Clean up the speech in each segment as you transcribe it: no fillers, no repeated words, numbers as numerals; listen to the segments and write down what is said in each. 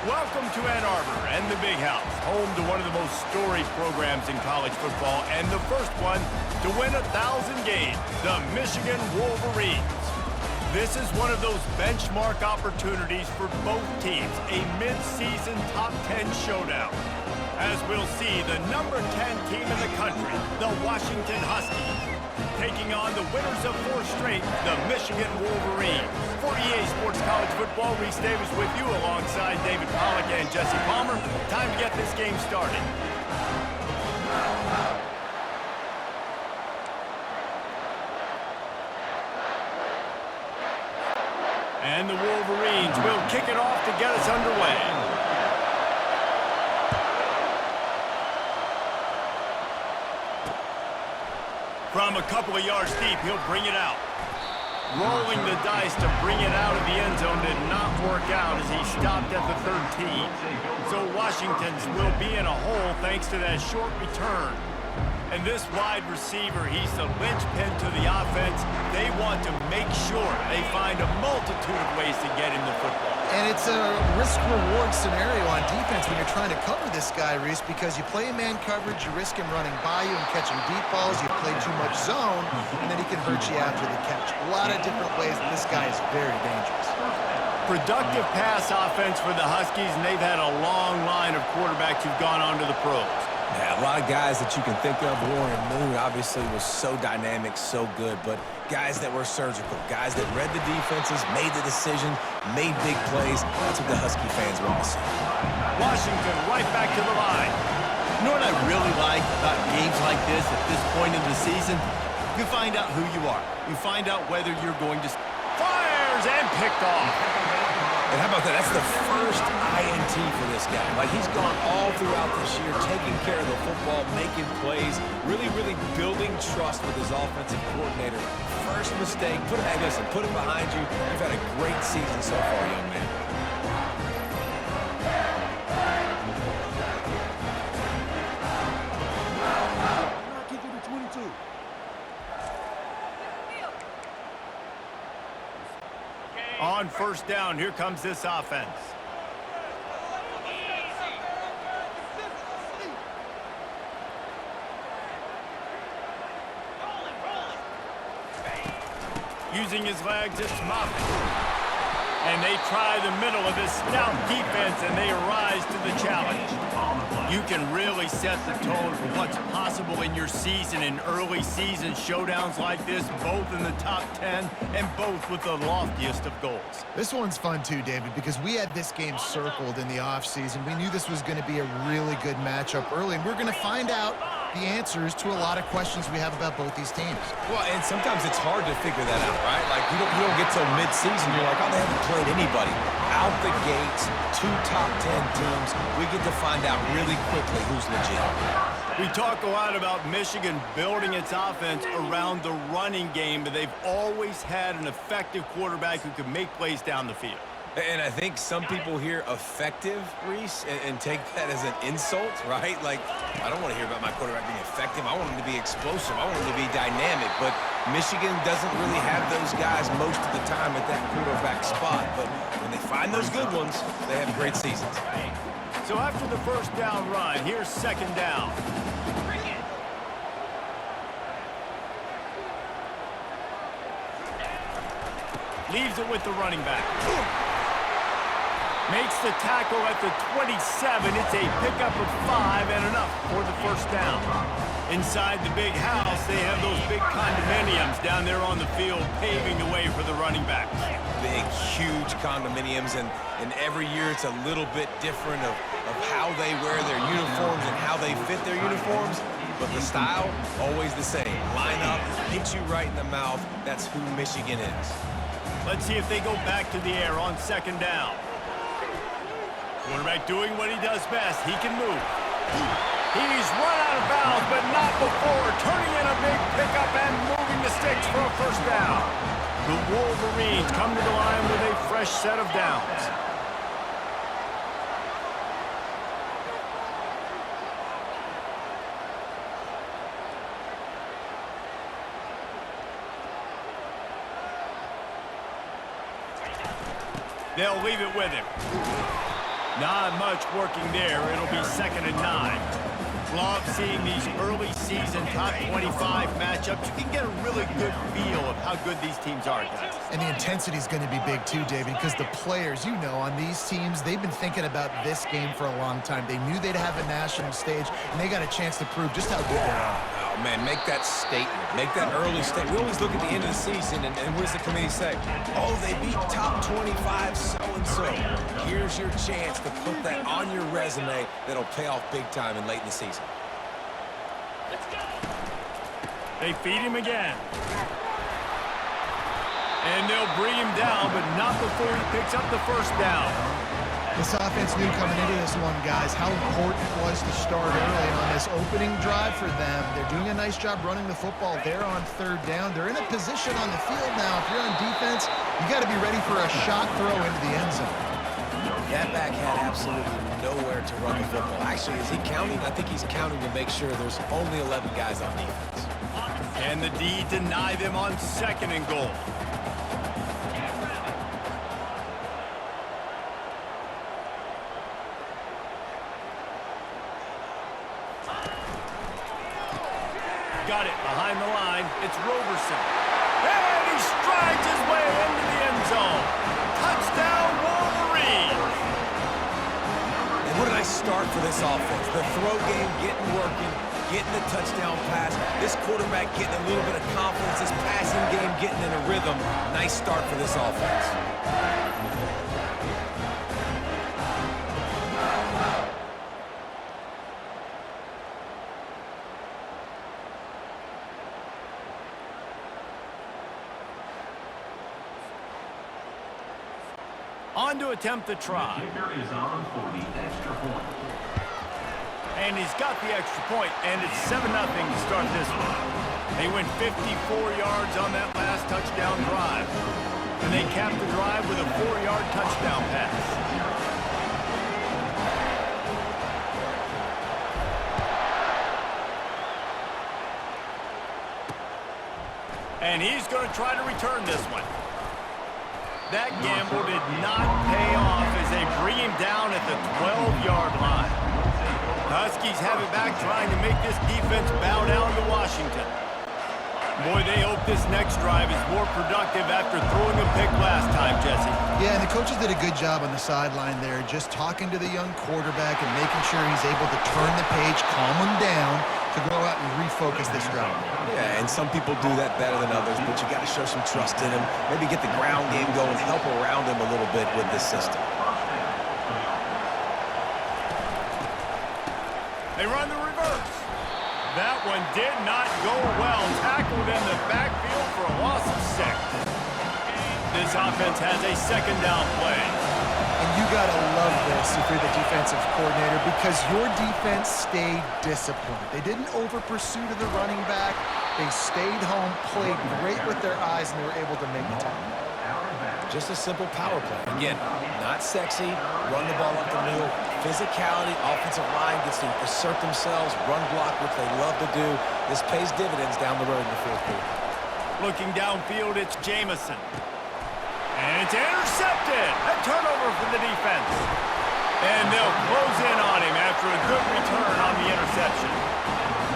Welcome to Ann Arbor and the Big House, home to one of the most storied programs in college football and the first one to win 1,000 games, the Michigan Wolverines. This is one of those benchmark opportunities for both teams, a mid-season top 10 showdown. As we'll see, the number 10 team in the country, the Washington Huskies, taking on the winners of 4 straight, the Michigan Wolverines. For EA Sports College Football, Reese Davis with you alongside David Pollack and Jesse Palmer. Time to get this game started. And the Wolverines will kick it off to get us underway. From a couple of yards deep, he'll bring it out. Rolling the dice to bring it out of the end zone did not work out as he stopped at the 13. So Washington's will be in a hole thanks to that short return. And this wide receiver, he's the linchpin to the offense. They want to make sure they find a multitude of ways to get him the football. And it's a risk-reward scenario on defense when you're trying to cover this guy, Reese, because you play man coverage, you risk him running by you and catching deep balls, you play too much zone, and then he can hurt you after the catch. A lot of different ways that this guy is very dangerous. Productive pass offense for the Huskies, and they've had a long line of quarterbacks who've gone on to the pros. Yeah, a lot of guys that you can think of. Warren Moon obviously was so dynamic, so good, but guys that were surgical, guys that read the defenses, made the decision, made big plays. That's what the Husky fans want to see. Washington right back to the line. You know what I really like about games like this at this point in the season? You find out who you are. You find out whether you're going to... Fires and picked off. And how about that? That's the first INT for this guy. Like, he's gone all throughout this year, taking care of the football, making plays, really building trust with his offensive coordinator. First mistake, put him behind you. You've had a great season so far, young man. On first down, here comes this offense. Using his legs, it's Moffitt. And they try the middle of this stout defense, and they rise to the challenge. You can really set the tone for what's possible in your season in early season showdowns like this, both in the top 10 and both with the loftiest of goals. This one's fun too, David, because we had this game circled in the offseason. We knew this was going to be a really good matchup early, and we're going to find out the answers to a lot of questions we have about both these teams. Well, and sometimes it's hard to figure that out, right? Like, you don't get till mid-season, you're like, oh, they haven't played anybody. Out the gates, 2 top 10 teams, we get to find out really quickly who's legit. We talk a lot about Michigan building its offense around the running game, but they've always had an effective quarterback who can make plays down the field. And I think some people hear effective, Reese, and take that as an insult, right? Like, I don't want to hear about my quarterback being effective. I want him to be explosive. I want him to be dynamic. But Michigan doesn't really have those guys most of the time at that quarterback spot. But when they find those good ones, they have great seasons. So after the first down run, here's second down. Leaves it with the running back. Makes the tackle at the 27. It's a pickup of 5 and enough for the first down. Inside the big house, they have those big condominiums down there on the field paving the way for the running backs. Big, huge condominiums, and every year it's a little bit different of how they wear their uniforms and how they fit their uniforms. But the style, always the same. Line up, hit you right in the mouth. That's who Michigan is. Let's see if they go back to the air on second down. Quarterback doing what he does best. He can move. He's run out of bounds, but not before turning in a big pickup and moving the sticks for a first down. The Wolverines come to the line with a fresh set of downs. They'll leave it with him. Not much working there. It'll be 2nd and 9. Love seeing these early season top 25 matchups. You can get a really good feel of how good these teams are, guys. And the intensity is going to be big too, David, because the players, you know, on these teams, they've been thinking about this game for a long time. They knew they'd have a national stage, and they got a chance to prove just how good they are. Oh, man, make that statement. Make that early statement. We always look at the end of the season, and what does the committee say? Oh, they beat top 25 so-and-so. Here's your chance to put that on your resume that'll pay off big time and late in the season. They feed him again. And they'll bring him down, but not before he picks up the first down. This offense knew coming into this one, guys, how important it was to start early on this opening drive for them. They're doing a nice job running the football. They're on 3rd down. They're in a position on the field now. If you're on defense, you got to be ready for a shot throw into the end zone. That back had absolutely nowhere to run the football. Actually, is he counting? I think he's counting to make sure there's only 11 guys on defense. And the D deny them on 2nd and goal. Got it behind the line. It's Roberson. And he strides his way into the end zone. Touchdown, Wolverines! And what a nice start for this offense. The throw game getting working, getting the touchdown pass. This quarterback getting a little bit of confidence. This passing game getting in a rhythm. Nice start for this offense. On to attempt the try. And he's got the extra point, and it's 7-0 to start this one. They went 54 yards on that last touchdown drive. And they capped the drive with a 4-yard touchdown pass. And he's going to try to return this one. That gamble did not pay off as they bring him down at the 12-yard line. Huskies have it back, trying to make this defense bow down to Washington. Boy, they hope this next drive is more productive after throwing a pick last time, Jesse. Yeah, and the coaches did a good job on the sideline there, just talking to the young quarterback and making sure he's able to turn the page, calm him down, to go out and refocus this drive. Yeah, and some people do that better than others, but you got to show some trust in him. Maybe get the ground game going, help around him a little bit with this system. They run the reverse. That one did not go well. Tackled in the backfield for a loss of 6. This offense has a 2nd down play. And you got to love this if you're the defensive coordinator, because your defense stayed disciplined. They didn't over-pursue to the running back. They stayed home, played great with their eyes, and they were able to make the tackle. Just a simple power play. Again, not sexy, run the ball up the middle. Physicality, offensive line gets to assert themselves, run block, which they love to do. This pays dividends down the road in the 4th quarter. Looking downfield, it's Jamison. And it's intercepted. A turnover for the defense. And they'll close in on him after a good return on the interception.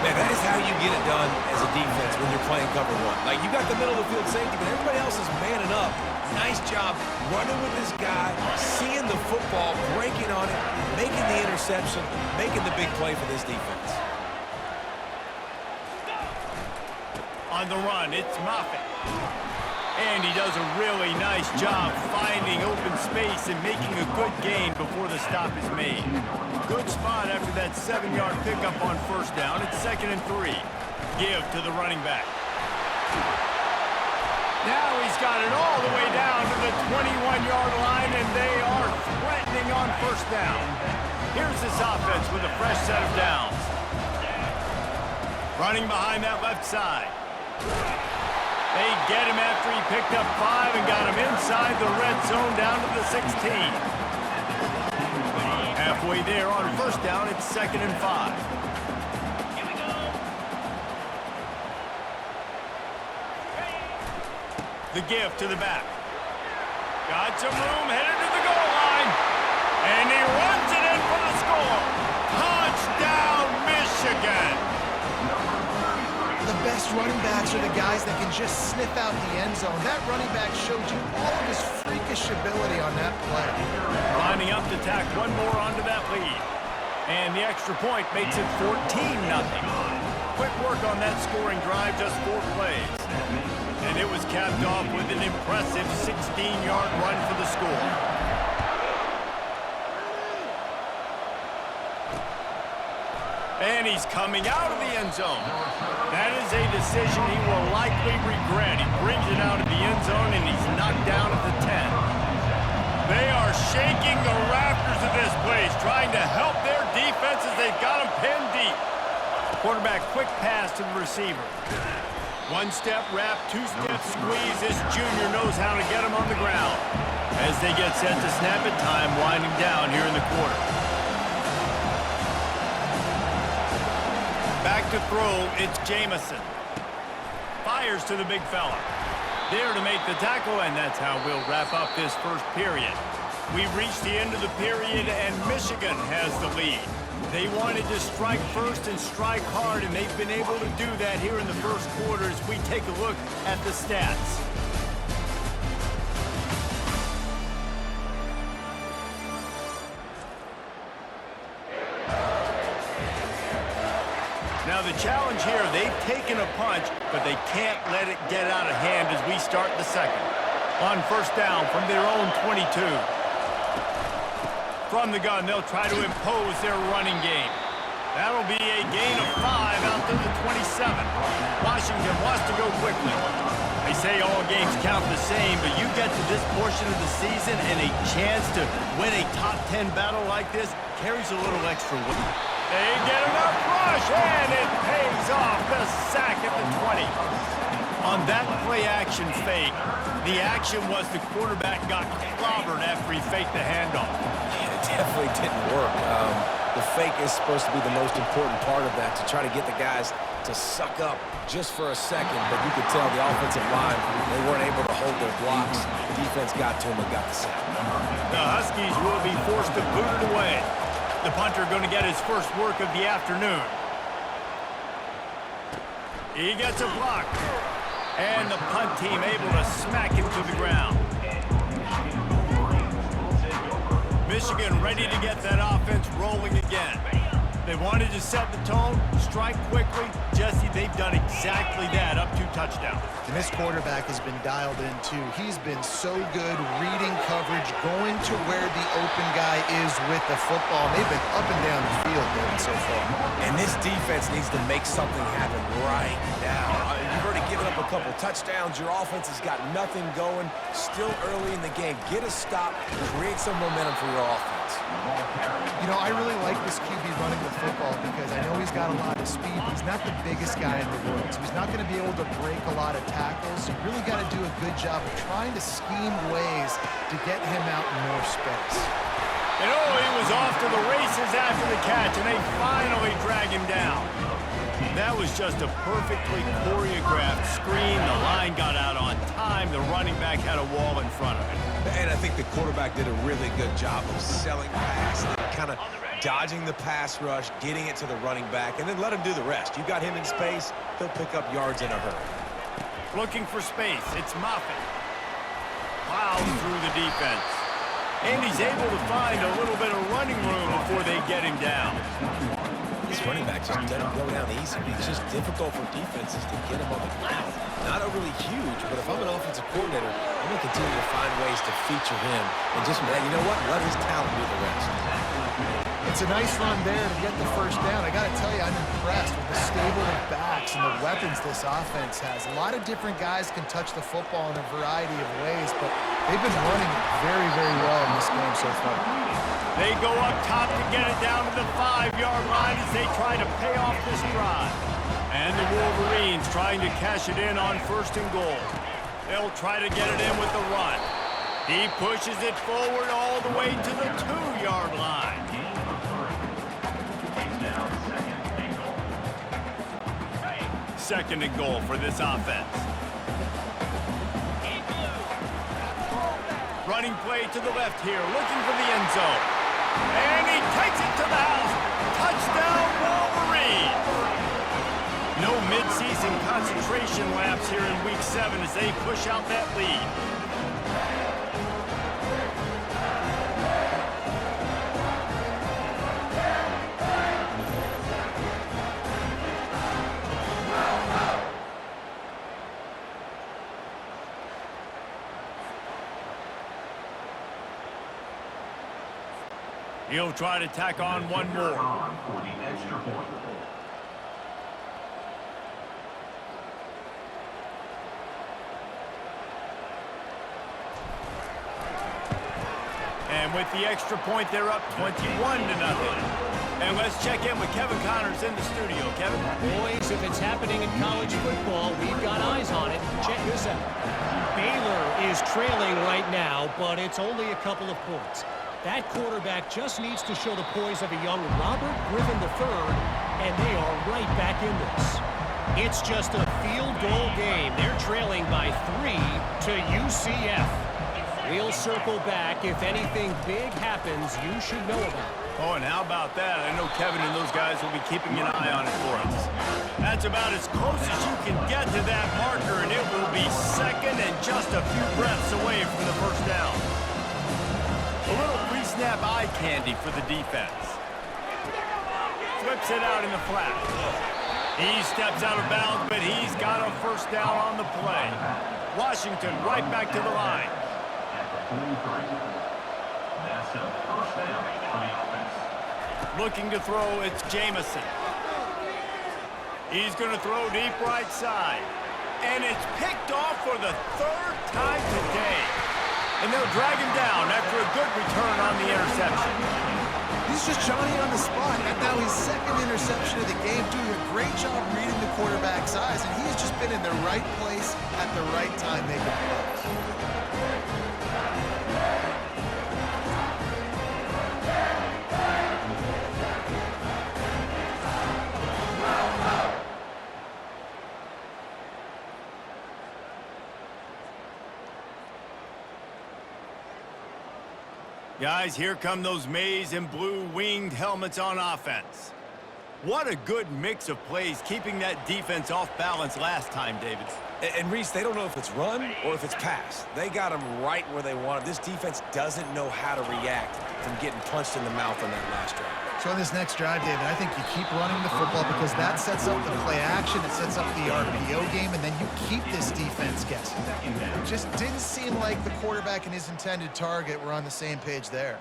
Man, that is how you get it done as a defense when you're playing cover 1. Like, you got the middle of the field safety, but everybody else is manning up. Nice job running with this guy, seeing the football, breaking on it, making the interception, making the big play for this defense. On the run, it's Moffitt. And he does a really nice job finding open space and making a good gain before the stop is made. Good spot after that 7-yard pickup on 1st down. It's 2nd and 3. Give to the running back. Now he's got it all the way down to the 21-yard line, and they are threatening on 1st down. Here's this offense with a fresh set of downs. Running behind that left side. They get him after he picked up 5 and got him inside the red zone down to the 16. Halfway there on 1st down, it's 2nd and 5. The give to the back. Got some room, headed to the goal line. And he runs it in for the score. Touchdown, Michigan. The best running backs are the guys that can just sniff out the end zone. That running back showed you all of his freakish ability on that play. Lining up to tack one more onto that lead. And the extra point makes it 14-0. Quick work on that scoring drive, just 4 plays. And it was capped off with an impressive 16-yard run for the score. And he's coming out of the end zone. That is a decision he will likely regret. He brings it out of the end zone, and he's knocked down at the 10. They are shaking the rafters of this place, trying to help their defense as they've got them pinned deep. Quarterback quick pass to the receiver. One-step wrap, two-step squeeze. This junior knows how to get him on the ground. As they get set to snap it, time winding down here in the quarter. Back to throw, it's Jamison. Fires to the big fella. There to make the tackle, and that's how we'll wrap up this first period. We've reached the end of the period, and Michigan has the lead. They wanted to strike first and strike hard, and they've been able to do that here in the first quarter as we take a look at the stats. Now the challenge here, they've taken a punch, but they can't let it get out of hand as we start the second. On first down from their own 22. From the gun, they'll try to impose their running game. That'll be a gain of 5 out to the 27. Washington wants to go quickly. They say all games count the same, but you get to this portion of the season and a chance to win a top 10 battle like this carries a little extra weight. They get enough rush, and it pays off. The sack at the 20. On that play-action fake, the action was the quarterback got clobbered after he faked the handoff. Yeah, it definitely didn't work. The fake is supposed to be the most important part of that, to try to get the guys to suck up just for a second, but you could tell the offensive line, they weren't able to hold their blocks. The defense got to them and got the sack. The Huskies will be forced to boot it away. The punter going to get his first work of the afternoon. He gets a block. And the punt team able to smack him to the ground. Michigan ready to get that offense rolling again. They wanted to set the tone, strike quickly. Jesse, they've done exactly that, up 2 touchdowns. And this quarterback has been dialed in, too. He's been so good reading coverage, going to where the open guy is with the football. They've been up and down the field, Devin, so far. And this defense needs to make something happen right now. You've already given up a couple touchdowns. Your offense has got nothing going. Still early in the game. Get a stop. Create some momentum for your offense. You know, I really like this QB running the football because I know he's got a lot of speed, but he's not the biggest guy in the world. So he's not going to be able to break a lot of tackles. You really got to do a good job of trying to scheme ways to get him out in more space. And he was off to the races after the catch, and they finally drag him down. That was just a perfectly choreographed screen. The line got out on time. The running back had a wall in front of it. And I think the quarterback did a really good job of selling pass, kind of dodging the pass rush, getting it to the running back, and then let him do the rest. You got him in space, he'll pick up yards in a hurry. Looking for space, it's Moffitt. Plows through the defense. And he's able to find a little bit of running room before they get him down. This running back just doesn't go down easy. It's just difficult for defenses to get him on the ground. Not overly huge, but if I'm an offensive coordinator, I'm going to continue to find ways to feature him and just, you know what, let his talent do the rest. It's a nice run there to get the first down. I got to tell you, I'm impressed with the stable of backs and the weapons this offense has. A lot of different guys can touch the football in a variety of ways, but they've been running it very, very well in this game so far. They go up top to get it down to the 5-yard line as they try to pay off this drive. And the Wolverines trying to cash it in on 1st and goal. They'll try to get it in with the run. He pushes it forward all the way to the 2-yard line. Second and goal for this offense. Running play to the left here, looking for the end zone. And he takes it to the house. Touchdown, Wolverines. No mid-season concentration laps here in Week 7 as they push out that lead. He'll try to tack on one more. And with the extra point, they're up 21-0. And let's check in with Kevin Connors in the studio. Kevin? Boys, if it's happening in college football, we've got eyes on it. Check this out. Baylor is trailing right now, but it's only a couple of points. That quarterback just needs to show the poise of a young Robert Griffin III, and they are right back in this. It's just a field goal game. They're trailing by 3 to UCF. We'll circle back. If anything big happens, you should know about it. Oh, and how about that? I know Kevin and those guys will be keeping an eye on it for us. That's about as close as you can get to that marker, and it will be second and just a few breaths away from the first down. A little pre-snap eye candy for the defense. Flips it out in the flat. He steps out of bounds, but he's got a first down on the play. Washington right back to the line. Looking to throw, it's Jamison. He's going to throw deep right side. And it's picked off for the third time today. And they'll drag him down after a good return on the interception. He's just Johnny on the spot. And now his second interception of the game, doing a great job reading the quarterback's eyes. And he's just been in the right place at the right time making plays. Guys, here come those maize and blue winged helmets on offense. What a good mix of plays, keeping that defense off balance last time, David. And Reese, they don't know if it's run or if it's pass. They got them right where they want it. This defense doesn't know how to react from getting punched in the mouth on that last drive. So in this next drive, David, I think you keep running the football because that sets up the play action, it sets up the RPO game, and then you keep this defense guessing. It just didn't seem like the quarterback and his intended target were on the same page there.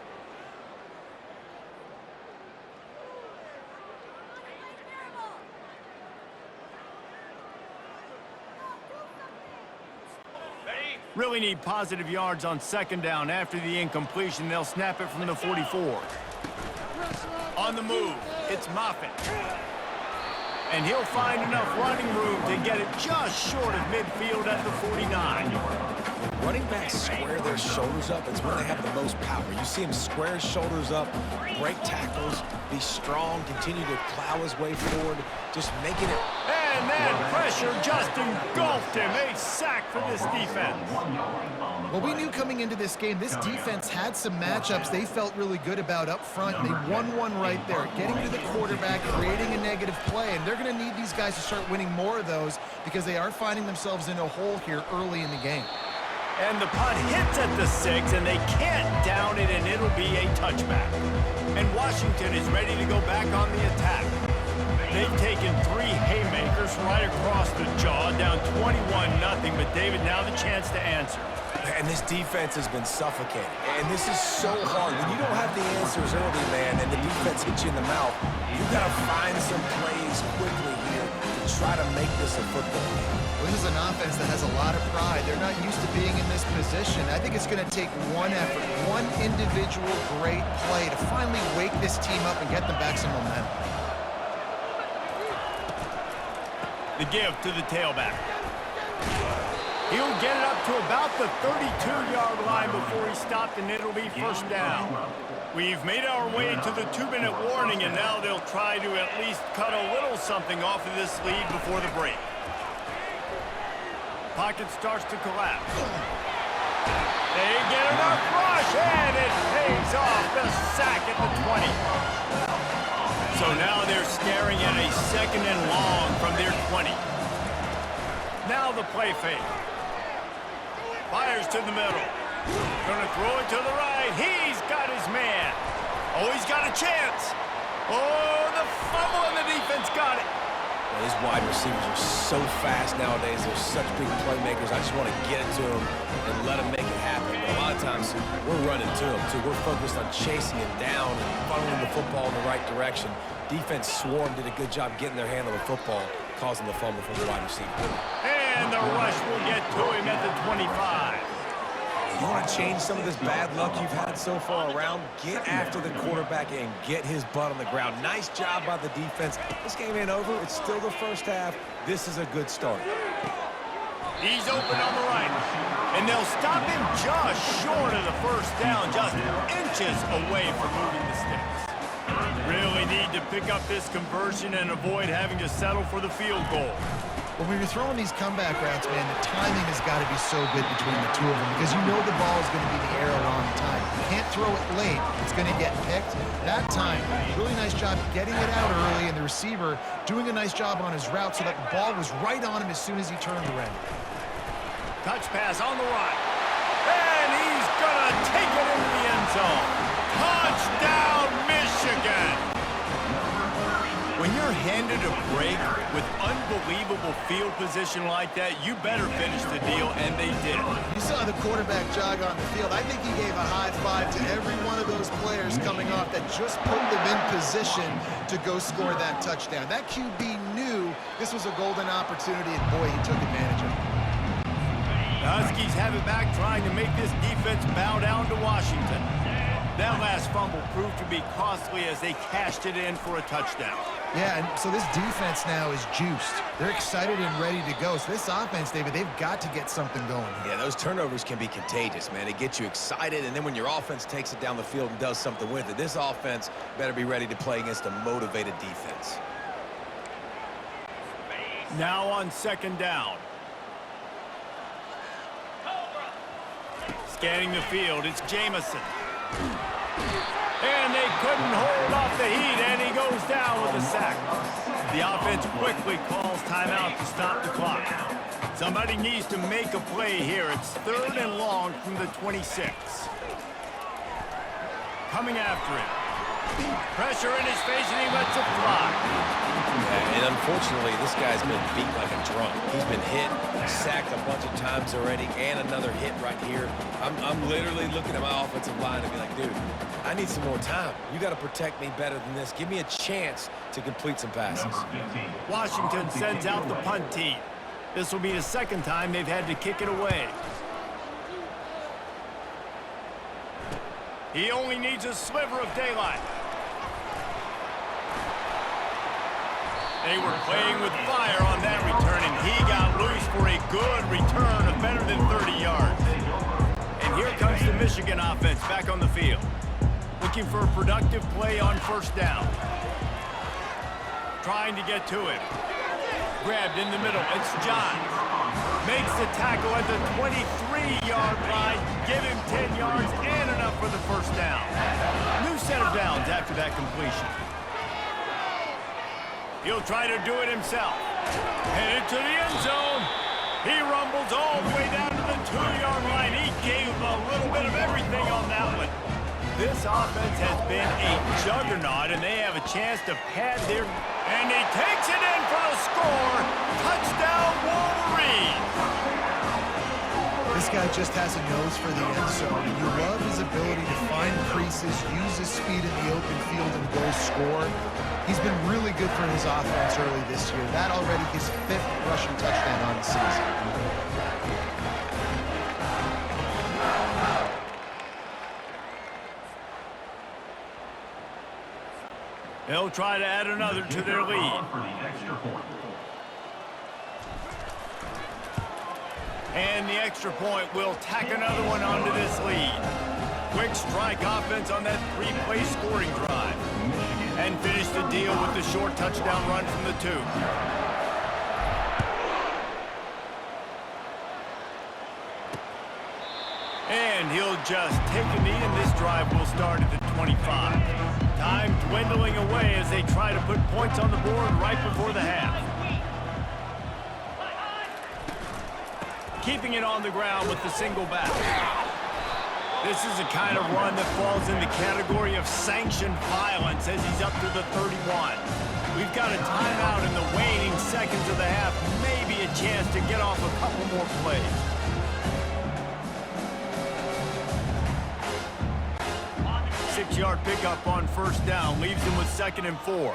Really need positive yards on second down. After the incompletion, they'll snap it from the 44. On the move, it's Moffitt. And he'll find enough running room to get it just short of midfield at the 49. When running backs square their shoulders up, it's when they have the most power. You see him square his shoulders up, break tackles, be strong, continue to plow his way forward, just making it. And that pressure just engulfed him. A sack for this defense. Well, we knew coming into this game, this defense had some matchups they felt really good about up front. They won one right there, getting to the quarterback, creating a negative play, and they're going to need these guys to start winning more of those because they are finding themselves in a hole here early in the game. And the punt hits at the 6, and they can't down it, and it'll be a touchback. And Washington is ready to go back on the attack. They've taken 3 haymakers right across the jaw, down 21-0, but David, now the chance to answer. And this defense has been suffocating. And this is so hard. When you don't have the answers early, man, and the defense hits you in the mouth, you've got to find some plays quickly here to try to make this a football game. Well, this is an offense that has a lot of pride. They're not used to being in this position. I think it's going to take one effort, one individual great play to finally wake this team up and get them back some momentum. The give to the tailback. He'll get it up to about the 32-yard line before he stopped, and it'll be first down. We've made our way to the 2-minute warning, and now they'll try to at least cut a little something off of this lead before the break. Pocket starts to collapse. They get enough rush, and it pays off. a sack at the 20. So now they're staring at a 2nd and long from their 20. Now the play fake. Fires to the middle. Gonna throw it to the right. He's got his man. Oh, he's got a chance. Oh, the fumble and the defense got it. Well, these wide receivers are so fast nowadays. They're such big playmakers. I just want to get it to them and let them make it happen. But a lot of times, we're running to them, too. We're focused on chasing him down and funneling the football in the right direction. Defense swarm did a good job getting their hand on the football, causing the fumble from the wide receiver. And the rush will get to him at the 25. You want to change some of this bad luck you've had so far around? Get after the quarterback and get his butt on the ground. Nice job by the defense. This game ain't over. It's still the first half. This is a good start. He's open on the right. And they'll stop him just short of the first down, just inches away from moving the sticks. Really need to pick up this conversion and avoid having to settle for the field goal. Well, when you're throwing these comeback routes, man, the timing has got to be so good between the two of them because you know the ball is going to be in the air a long time. You can't throw it late. It's going to get picked. That time, really nice job getting it out early, and the receiver doing a nice job on his route so that the ball was right on him as soon as he turned around. Touch pass on the right. And he's going to take it into the end zone. Touchdown, Michigan! When you're handed a break with unbelievable field position like that, you better finish the deal, and they did. You saw the quarterback jog on the field. I think he gave a high five to every one of those players coming off that just put them in position to go score that touchdown. That QB knew this was a golden opportunity, and boy, he took advantage of it. The Huskies have it back, trying to make this defense bow down to Washington. That last fumble proved to be costly as they cashed it in for a touchdown. Yeah, and so this defense now is juiced. They're excited and ready to go. So this offense, David, they've got to get something going. Yeah, those turnovers can be contagious, man. They get you excited, and then when your offense takes it down the field and does something with it, this offense better be ready to play against a motivated defense. Now on 2nd down. Scanning the field, it's Jamison. And they couldn't hold off the heat, and he goes down with a sack. The offense quickly calls timeout to stop the clock. Somebody needs to make a play here. It's 3rd and long from the 26. Coming after him. Pressure in his face, and he lets it fly. And unfortunately, this guy's been beat like a drum. He's been hit, sacked a bunch of times already, and another hit right here. I'm literally looking at my offensive line and be like, dude, I need some more time. You got to protect me better than this. Give me a chance to complete some passes. Washington sends out the punt team. This will be the 2nd time they've had to kick it away. He only needs a sliver of daylight. They were playing with fire on that return, and he got loose for a good return of better than 30 yards. And here comes the Michigan offense back on the field. Looking for a productive play on 1st down. Trying to get to him. Grabbed in the middle. It's Johns. Makes the tackle at the 23-yard line. Give him 10 yards and enough for the 1st down. New set of downs after that completion. He'll try to do it himself. Headed to the end zone. He rumbles all the way down to the 2-yard line. He gave a little bit of everything on that one. This offense has been a juggernaut, and they have a chance to pad their... And he takes it in for the score. Touchdown, Wolverines. This guy just has a nose for the end zone, and you love his ability to find creases, use his speed in the open field, and go score. He's been really good for his offense early this year. That already his 5th rushing touchdown on the season. They'll try to add another to their lead. And the extra point will tack another one onto this lead. Quick strike offense on that 3-play scoring drive. And finish the deal with the short touchdown run from the 2. And he'll just take a knee, and this drive will start at the 25. Time dwindling away as they try to put points on the board right before the half. Keeping it on the ground with the single back. This is the kind of run that falls in the category of sanctioned violence as he's up to the 31. We've got a timeout in the waning seconds of the half. Maybe a chance to get off a couple more plays. Six-yard pickup on first down leaves him with 2nd and 4.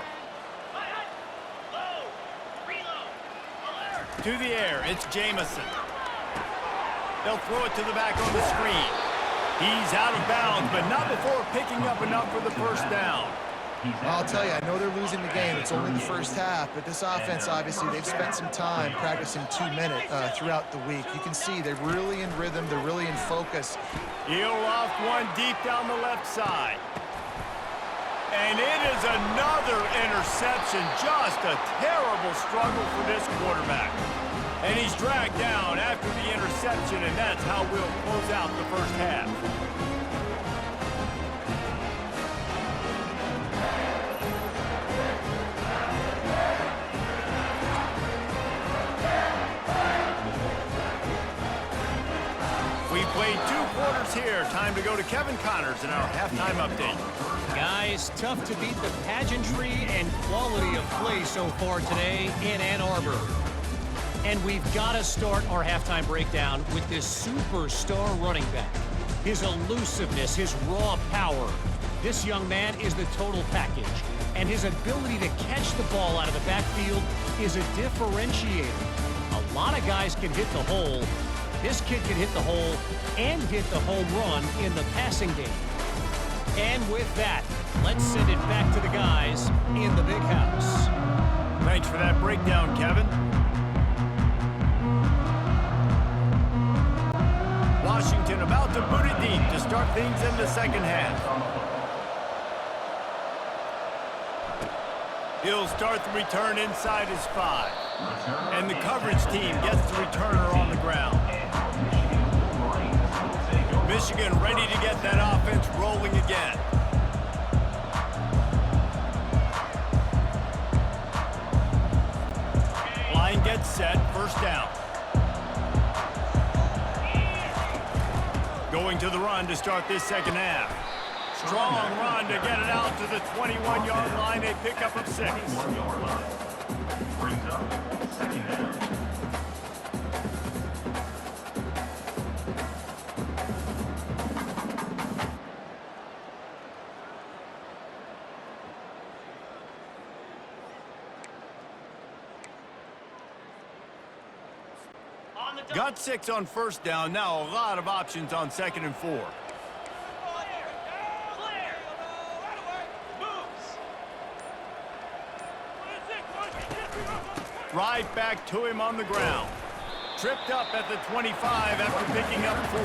To the air, it's Jamison. They'll throw it to the back on the screen. He's out of bounds, but not before picking up enough for the first down. I'll tell you, I know they're losing the game. It's only the first half, but this offense, obviously, they've spent some time practicing 2-minute throughout the week. You can see they're really in rhythm. They're really in focus. He'll loft one deep down the left side. And it is another interception. Just a terrible struggle for this quarterback. And he's dragged down after the interception, and that's how we'll close out the first half. We've played 2 quarters here. Time to go to Kevin Connors in our halftime update. Guys, tough to beat the pageantry and quality of play so far today in Ann Arbor. And we've got to start our halftime breakdown with this superstar running back. His elusiveness, his raw power. This young man is the total package. And his ability to catch the ball out of the backfield is a differentiator. A lot of guys can hit the hole. This kid can hit the hole and hit the home run in the passing game. And with that, let's send it back to the guys in the big house. Thanks for that breakdown, Kevin. Washington about to boot it deep to start things in the second half. He'll start the return inside his 5. And the coverage team gets the returner on the ground. Michigan ready to get that offense rolling again. Line gets set, first down. Going to the run to start this second half. Strong run to get it out to the 21-yard line, a pickup of 6. Brings up second down. Got 6 on first down. Now a lot of options on 2nd and 4. Right back to him on the ground. Tripped up at the 25 after picking up 4.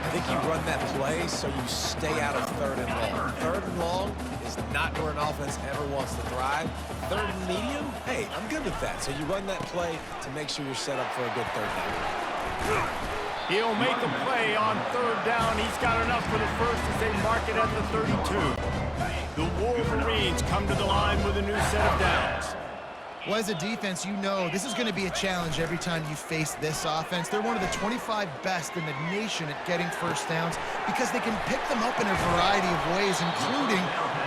I think you run that play so you stay out of 3rd and long. 3rd and long is not where an offense ever wants to thrive. 3rd and medium, hey, I'm good with that. So you run that play to make sure you're set up for a good 3rd down. He'll make a play on 3rd down. He's got enough for the first as they mark it at the 32. The Wolverines come to the line with a new set of downs. Well, as a defense, you know this is going to be a challenge every time you face this offense. They're one of the 25 best in the nation at getting first downs because they can pick them up in a variety of ways, including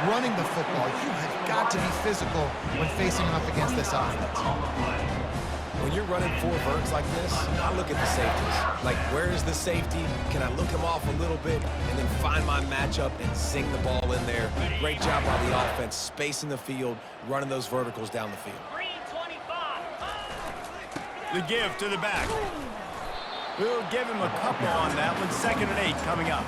running the football. You have got to be physical when facing off against this offense. When you're running 4 verts like this, I look at the safeties. Like, where is the safety? Can I look him off a little bit and then find my matchup and zing the ball in there? Great job by the offense, spacing the field, running those verticals down the field. The give to the back. We'll give him a couple on that one. 2nd and 8 coming up.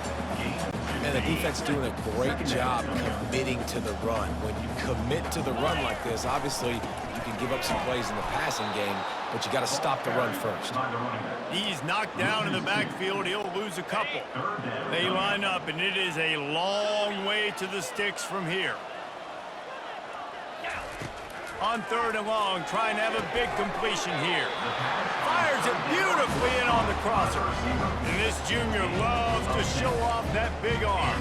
And the defense doing a great job committing to the run. When you commit to the run like this, obviously you can give up some plays in the passing game, but you got to stop the run first. He's knocked down in the backfield. He'll lose a couple. They line up, and it is a long way to the sticks from here. On 3rd and long, trying to have a big completion here. Fires it beautifully in on the crosser. And this junior loves to show off that big arm.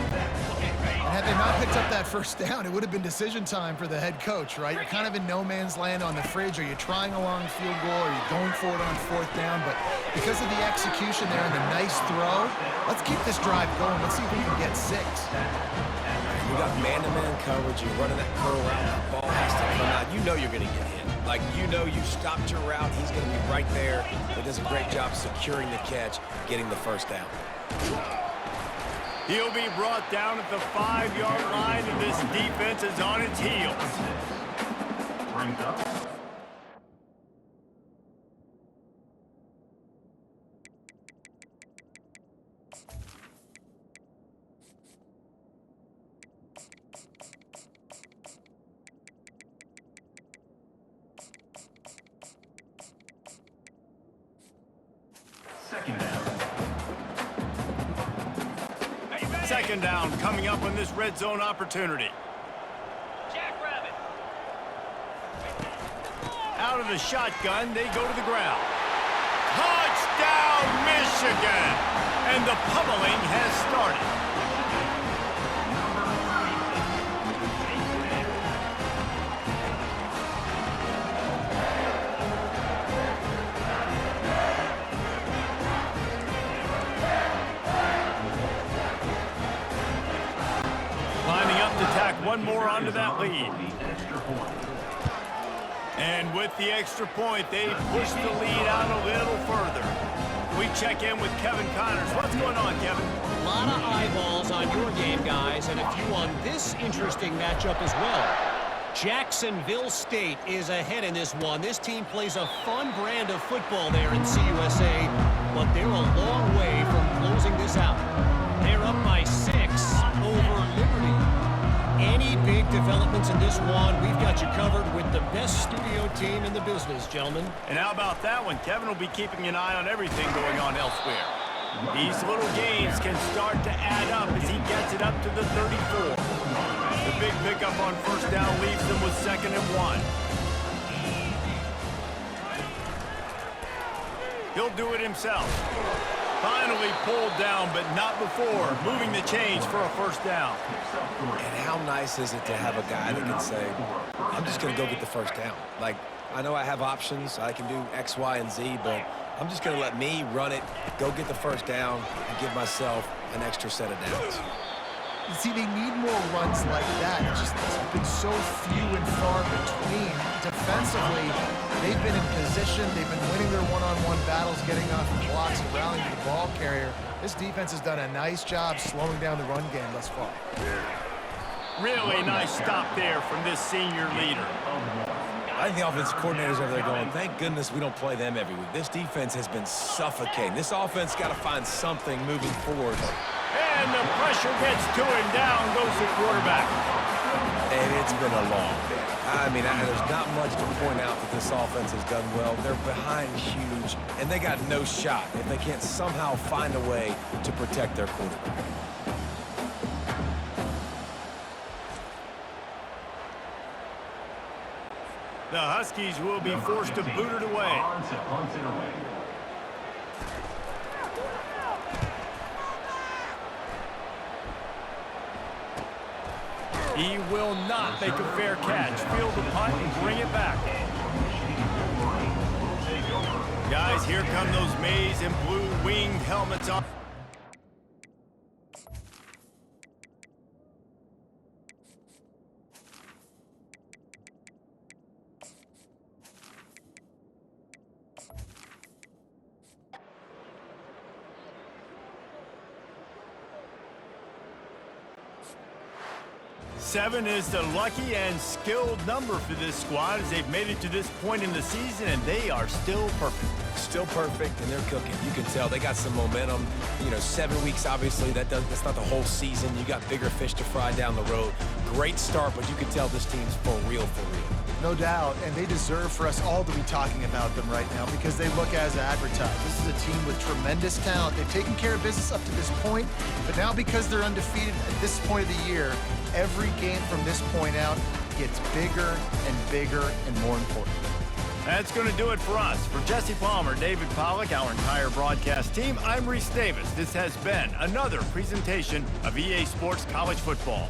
And Had they not picked up that first down, it would have been decision time for the head coach, right? You're kind of in no man's land on the fridge. Are you trying a long field goal? Are you going for it on fourth down? But because of the execution there and the nice throw, let's keep this drive going. Let's see if we can get 6. You got man-to-man coverage. You're running that curl route. The ball has to come out. You know you're going to get hit. Like, you know you stopped your route. He's going to be right there. He does a great job securing the catch, getting the first down. He'll be brought down at the 5-yard line, and this defense is on its heels. Brings up. Second down. Second down coming up on this red zone opportunity. Jackrabbit. Out of the shotgun, they go to the ground. Touchdown, Michigan! And the pummeling has started. Lining up to tack one more onto that lead. And with the extra point, they push the lead out a little further. We check in with Kevin Connors. What's going on, Kevin? A lot of eyeballs on your game, guys, and a few on this interesting matchup as well. Jacksonville State is ahead in this one. This team plays a fun brand of football there in CUSA, but they're a long way from closing this out. They're up by 6 over Liberty. Any big developments in this one, we've got you covered with the best studio team in the business, gentlemen. And how about that one? Kevin will be keeping an eye on everything going on elsewhere. These little gains can start to add up as he gets it up to the 34. The big pickup on first down leaves them with 2nd and 1. He'll do it himself. Finally pulled down, but not before moving the chains for a first down. And how nice is it to have a guy that can say, I'm just going to go get the first down. Like, I know I have options. I can do X, Y, and Z, but I'm just going to let me run it, go get the first down, and give myself an extra set of downs. You see, they need more runs like that. It's been so few and far between. Defensively, they've been in position. They've been winning their one-on-one battles, getting off the blocks and rallying to the ball carrier. This defense has done a nice job slowing down the run game thus far. Really nice stop there from this senior leader. I think the offensive coordinators over there going, thank goodness we don't play them every week. This defense has been suffocating. This offense got to find something moving forward. And the pressure gets to him. Down goes the quarterback. And it's been a long day. I mean, there's not much to point out that this offense has done well. They're behind huge, and they got no shot if they can't somehow find a way to protect their quarterback. The Huskies will be forced to boot it away. He will not make a fair catch. Field the punt and bring it back. Guys, here come those maize and blue winged helmets on. Seven is the lucky and skilled number for this squad as they've made it to this point in the season, and they are still perfect. Still perfect, and they're cooking. You can tell they got some momentum. You know, 7 weeks, obviously, that's not the whole season. You got bigger fish to fry down the road. Great start, but you can tell this team's for real, for real. No doubt, and they deserve for us all to be talking about them right now because they look as advertised. This is a team with tremendous talent. They've taken care of business up to this point, but now because they're undefeated at this point of the year, every game from this point out gets bigger and bigger and more important. That's going to do it for us. For Jesse Palmer, David Pollack, our entire broadcast team, I'm Reese Davis. This has been another presentation of EA Sports College Football.